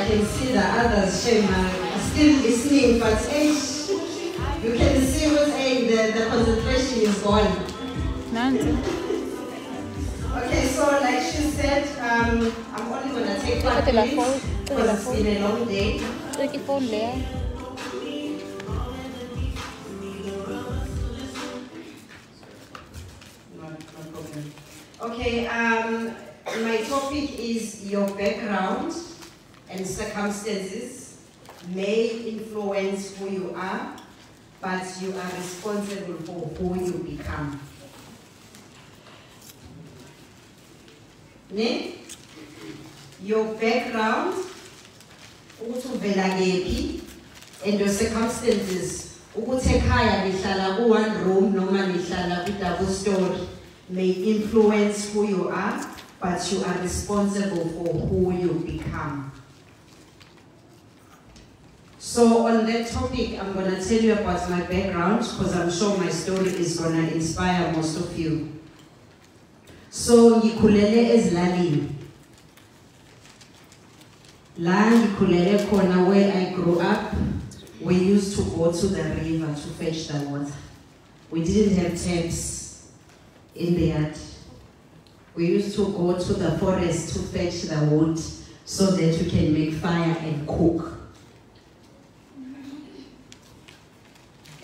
I can see the others, Shema, are still listening, but you can see what the concentration is gone. Okay, so like she said, I'm only going to take 5 minutes because it's been a long day. No problem. Okay, my topic is your background and circumstances may influence who you are, but you are responsible for who you become. Ne? Your background, and your circumstances, one room, double story, may influence who you are, but you are responsible for who you become. So on that topic, I'm going to tell you about my background because I'm sure my story is going to inspire most of you. So ngikhulele ezilalini. La ngikhulele khona where I grew up, we used to go to the river to fetch the water. We didn't have taps in the yard. We used to go to the forest to fetch the wood so that we can make fire and cook.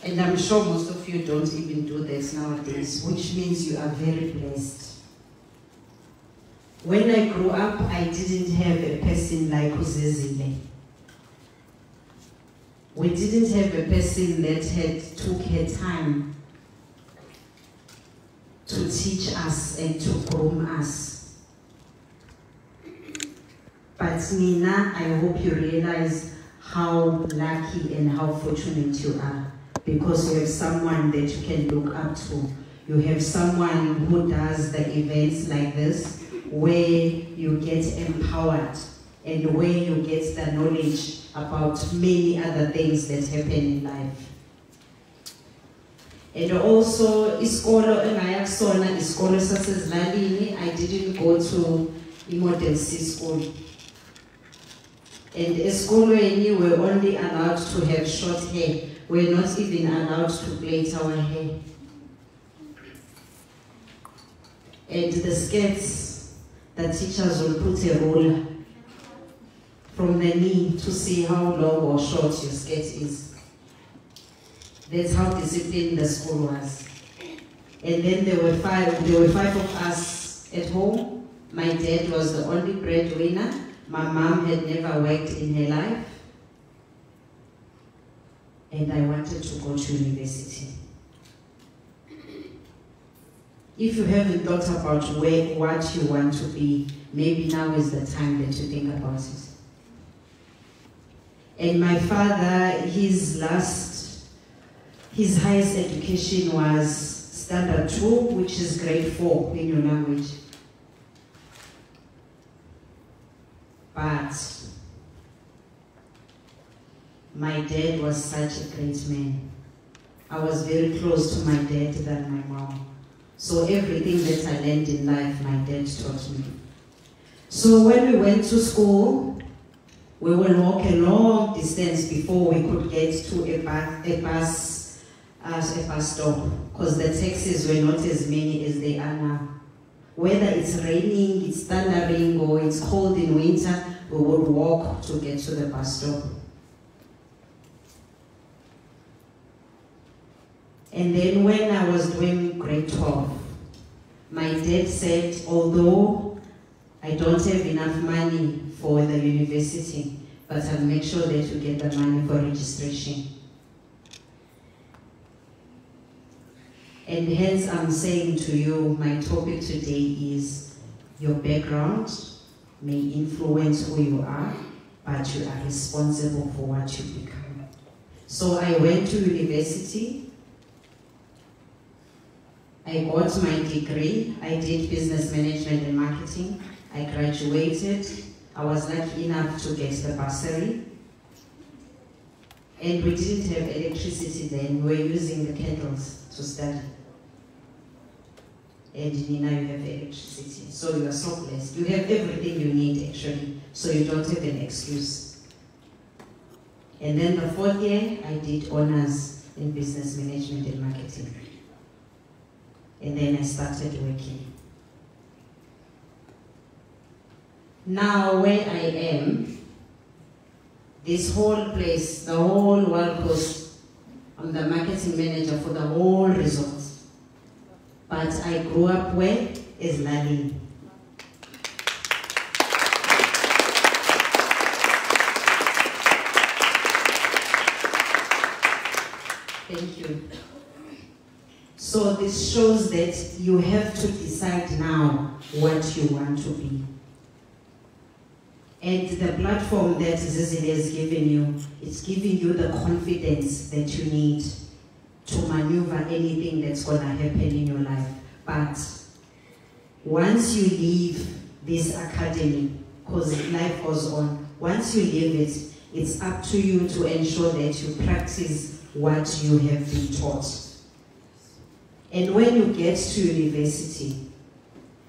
And I'm sure most of you don't even do this nowadays, which means you are very blessed. When I grew up, I didn't have a person like Uzezile. We didn't have a person that took her time to teach us and to groom us. But Nina, I hope you realize how lucky and how fortunate you are, because you have someone that you can look up to. You have someone who does the events like this, where you get empowered and where you get the knowledge about many other things that happen in life. And also, iskolo engayakusona, iskolo sasezilalini, I didn't go to Model C school. And eskolweni we were only allowed to have short hair. We're not even allowed to plait our hair. And the skirts, the teachers will put a ruler from the knee to see how long or short your skirt is. That's how disciplined the school was. And then there were five of us at home. My dad was the only breadwinner. My mom had never worked in her life. And I wanted to go to university. If you haven't thought about what you want to be, maybe now is the time that you think about it. And my father, his highest education was Standard 2, which is grade 4 in your language. But my dad was such a great man. I was very close to my dad than my mom. So everything that I learned in life, my dad taught me. So when we went to school, we will walk a long distance before we could get to a bus stop, because the taxis were not as many as they are now. Whether it's raining, it's thundering, or it's cold in winter, we would walk to get to the bus stop. And then when I was doing grade 12, my dad said, although I don't have enough money for the university, but I'll make sure that you get the money for registration. And hence I'm saying to you, my topic today is your background may influence who you are, but you are responsible for what you become. So I went to university. I got my degree. I did business management and marketing. I graduated. I was lucky enough to get the bursary. And we didn't have electricity then. We were using the candles to study. And now you have electricity. So you are so blessed. You have everything you need actually. So you don't have an excuse. And then the 4th year, I did honors in business management and marketing. And then I started working. Now where I am, this whole place, the whole Wild Coast, I'm the marketing manager for the whole resort. But I grew up where? Is Nene. Thank you. So this shows that you have to decide now what you want to be. And the platform that Zizile has given you, it's giving you the confidence that you need to maneuver anything that's going to happen in your life. But once you leave this academy, because life goes on, once you leave it, it's up to you to ensure that you practice what you have been taught. And when you get to university,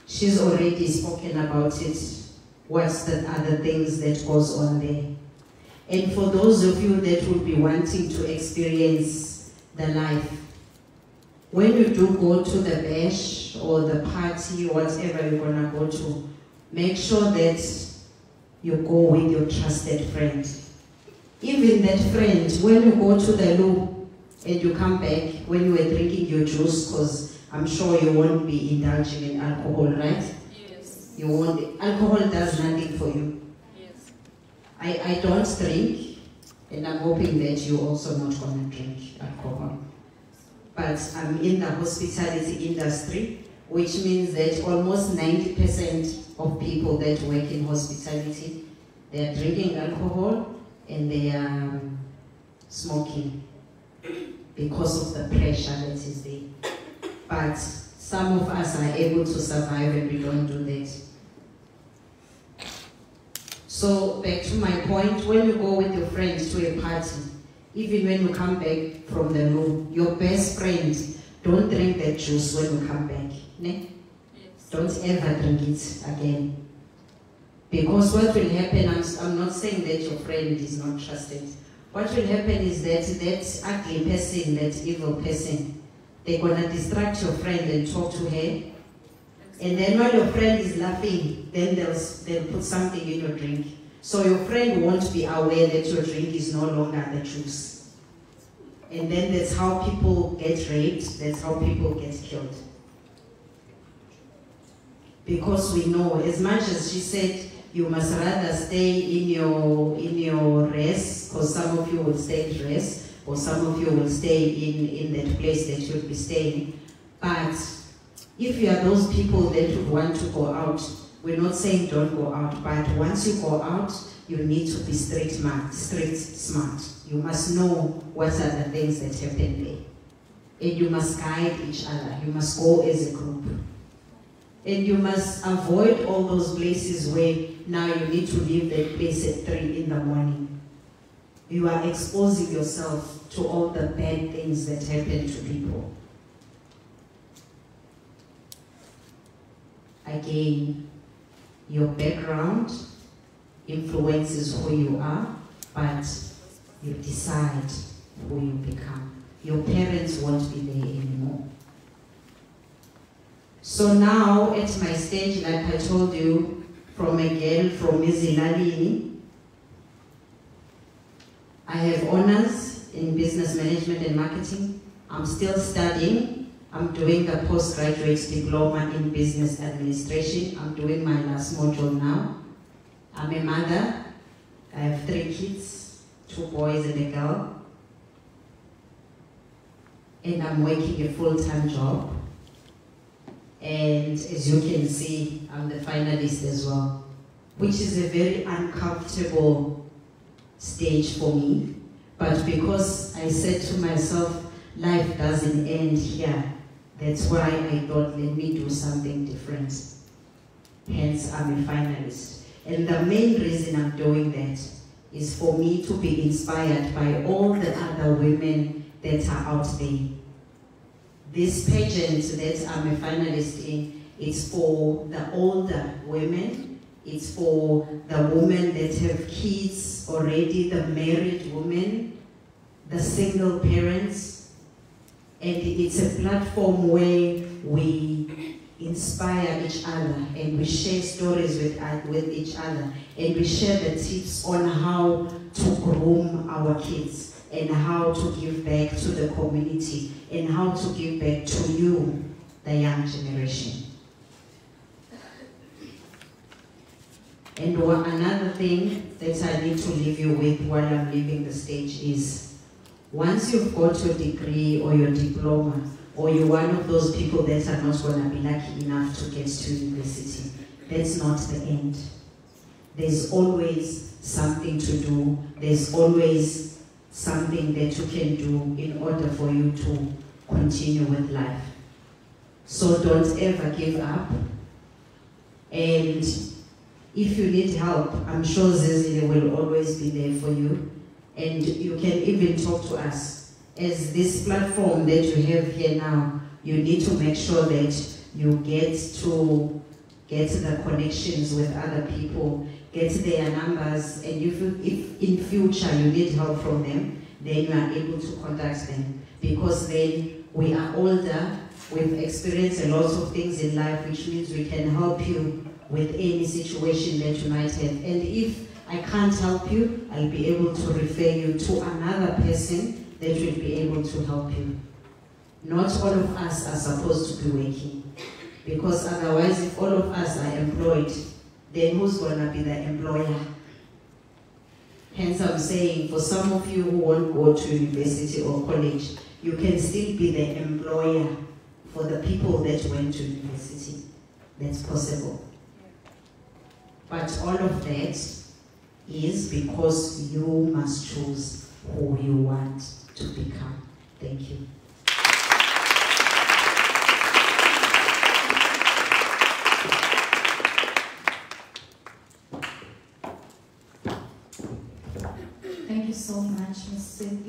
she's already spoken about it, what's the other things that goes on there. And for those of you that will be wanting to experience the life, when you do go to the bash or the party, whatever you're gonna go to, make sure that you go with your trusted friend. Even that friend, when you go to the loo and you come back, when you were drinking your juice, because I'm sure you won't be indulging in alcohol, right? Yes. You won't. Alcohol does nothing for you. Yes. I don't drink, and I'm hoping that you're also not going to drink alcohol. But I'm in the hospitality industry, which means that almost 90% of people that work in hospitality, they are drinking alcohol and they are smoking because of the pressure that is there. But some of us are able to survive and we don't do that. So back to my point, when you go with your friends to a party, even when you come back from the room, your best friend, don't drink that juice when you come back. Ne? Yes. Don't ever drink it again. Because what will happen, I'm not saying that your friend is not trusted. What will happen is that that ugly person, that evil person, they're going to distract your friend and talk to her. And then while your friend is laughing, then they'll put something in your drink. So your friend won't be aware that your drink is no longer the juice. And then that's how people get raped, that's how people get killed. Because we know, as much as she said, you must rather stay in your rest, because some of you will stay in rest, or some of you will stay in that place that you'll be staying. But if you are those people that would want to go out, we're not saying don't go out, but once you go out, you need to be street smart. You must know what are the things that happen there. And you must guide each other. You must go as a group. And you must avoid all those places where now you need to leave that place at 3 in the morning. You are exposing yourself to all the bad things that happen to people. Again, your background influences who you are, but you decide who you become. Your parents won't be there anymore. So now, at my stage, like I told you, from a girl from Nene, I have honors in business management and marketing. I'm still studying. I'm doing the postgraduate diploma in business administration. I'm doing my last module now. I'm a mother. I have 3 kids, 2 boys and a girl. And I'm working a full-time job. And as you can see, I'm the finalist as well, which is a very uncomfortable stage for me. But because I said to myself, life doesn't end here, that's why I thought, let me do something different. Hence, I'm a finalist. And the main reason I'm doing that is for me to be inspired by all the other women that are out there. This pageant that I'm a finalist in is for the older women It's for the women that have kids already, the married women, the single parents. And it's a platform where we inspire each other and we share stories with each other, and we share the tips on how to groom our kids and how to give back to the community and how to give back to you, the young generation. And another thing that I need to leave you with while I'm leaving the stage is, once you've got your degree or your diploma, or you're one of those people that are not going to be lucky enough to get to university, that's not the end. There's always something to do. There's always something that you can do in order for you to continue with life. So don't ever give up. And if you need help, I'm sure Zizile will always be there for you. And you can even talk to us. As this platform that you have here now, you need to make sure that you get the connections with other people, get their numbers, and if in future you need help from them, then you are able to contact them. Because then we are older, we've experienced a lot of things in life, which means we can help you with any situation that you might have. And if I can't help you, I'll be able to refer you to another person that will be able to help you. Not all of us are supposed to be working, because otherwise if all of us are employed, then who's going to be the employer? Hence I'm saying, for some of you who won't go to university or college, you can still be the employer for the people that went to university. That's possible. But all of that is because you must choose who you want to become. Thank you. Thank you so much, Ms. Cynthia.